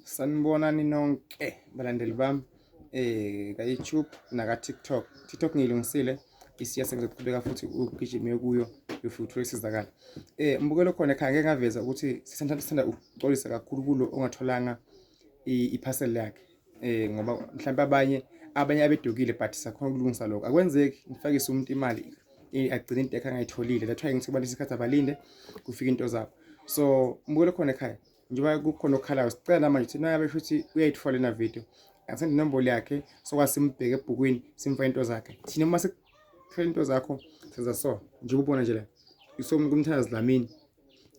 Sanibonani nonke balandeli bami ka YouTube naka TikTok. TikTok ngiyilungisile isiyase ngizoqhubeka futhi ugijime kuyo futhi uyisizakala. Mbukelo khona ekhaya ngeke ngaveza ukuthi sithanda ukuxolisa kakhulu kulo ongatholanga iparcel yakhe. Ngoba mhlawumbe abanye abedukile but sakhona ukulungisa lokho. Akwenzeki ngifakise umuntu imali agcina into yakhe angayitholile. That's why ngithi kubantu isikhathi abalinde kufika into zabo. So mbukelo khona ekhaya njengoba kukhona okhalayo sicela manje ukuthi naye abesho ukuthi uyayithola na video asende inombolo yakhe sokwazi simbheke ebhukwini simfa into zakhe thina uma sikuthola into zakho senza so nje ubona nje la kumthandazi Dlamini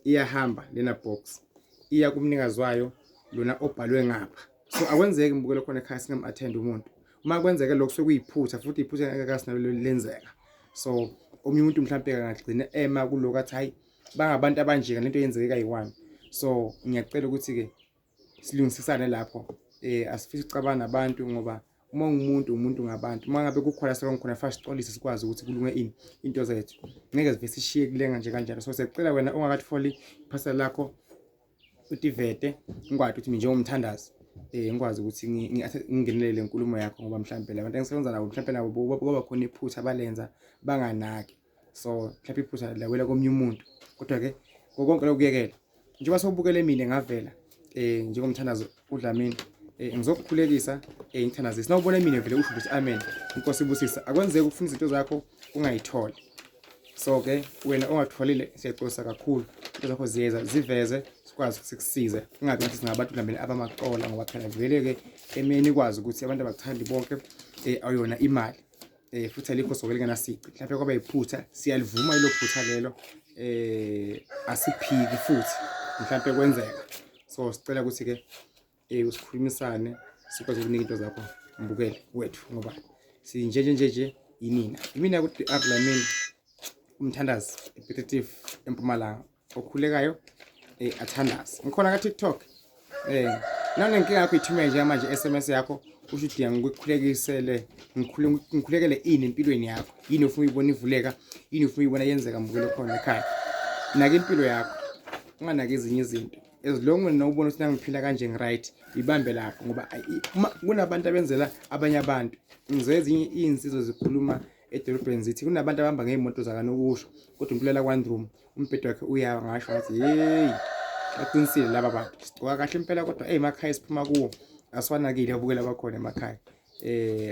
iyahamba lena box iya kumnikazi wayo lona obhalwe ngapha. So akwenzeki mbukelo khona ekhaya singam attend umuntu uma kwenzeke lokho sokuyiphutha futhi iphutha ngeke kasinalo lenzeka. So omunye umuntu mhlawumbe angagcina ema kuloko athi hayi bangabantu abanjika lento yenzeke kayi1. So ngiyacela ukuthi ke silungisisane lapho asifisi ucabana nabantu ngoba uma umuntu ngabantu uma ngabe kukhona sekonkhona fast xolise sikwazi ukuthi kulunge ini into zethu ngeke sive sishiye kulenga nje kanjalo. So siyacela wena ongakatholi iparcel lakho utivete ngikwazi ukuthi mina njengomthandazi ngikwazi ukuthi ngingenelele inkulumo yakho ngoba mhlawumbe labantu engisebenza nabo mhlawumbe nabo kuba khona iphutha balenza banganaki. So mhlawumbe iphutha lawela komnye umuntu kodwa ke konke lokuyekela njengoba sobukele mina ngavela njengomthandazi uDlamini ngizokukhulekisa ngithandazisa nawubona mina vele usho ukuthi amen inkosi ibusisa akwenzeki ukufuna izinto zakho ungayitholi. So ke wena ongatholile siyaxolisa kakhulu into zakho ziveze sikwazi ukuthi sikusize ungabe ukuthi singabantu uDlamini abamaqola ngoba phela vele ke emeni ikwazi ukuthi abantu abakuthandi bonke ayona imali futhi alikho sokeleke nasiqi mhlawumbe kwaba iphutha siyalivuma ilo phutha lelo asiphiki futhi mhlawumbe kwenzeka. So sicela ukuthi ke usikhulumisane sikwazi ukunika into zakho mbukele wethu ngoba sinjenje yinina imina ukuthi Dlamini umthandazi repetitive eMpumalanga okhulekayo athandazi ngikhona ka TikTok nana inkinga yakho ithumela nje manje SMS yakho usho udinga ngikukhulekisele ngikhulekele ini empilweni yakho yini ufuna uyibona ivuleka yini ufuna uyibona yenzeka mbukelo khona ekhaya nake impilo yakho unganake ezinye izinto as long wena ubona ukuthi nangiphila kanje ngiright ibambe lapho ngoba kunabantu abenzela abanye abantu ngizoyenza ezinye izinsizwa zikhuluma edolobheni zithi kunabantu abahamba ngeemoto zakanokusho kodwa umpulela kwaNdrum umbhedo wakhe uyawa ngasho ngathi hey aqinisile laba bantu sigcoka kahle impela kodwa emakhaya siphuma kuwo asiwanakile abukela bakhona emakhaya.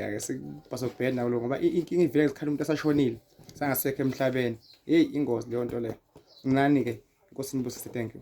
Ake sikubhasobhena nawo ngoba inkinga ivele ngikhala umuntu asashonile sangasekho emhlabeni hey ingozi leyo nto leyo. Ngani ke inkosi nibusise. Thank you.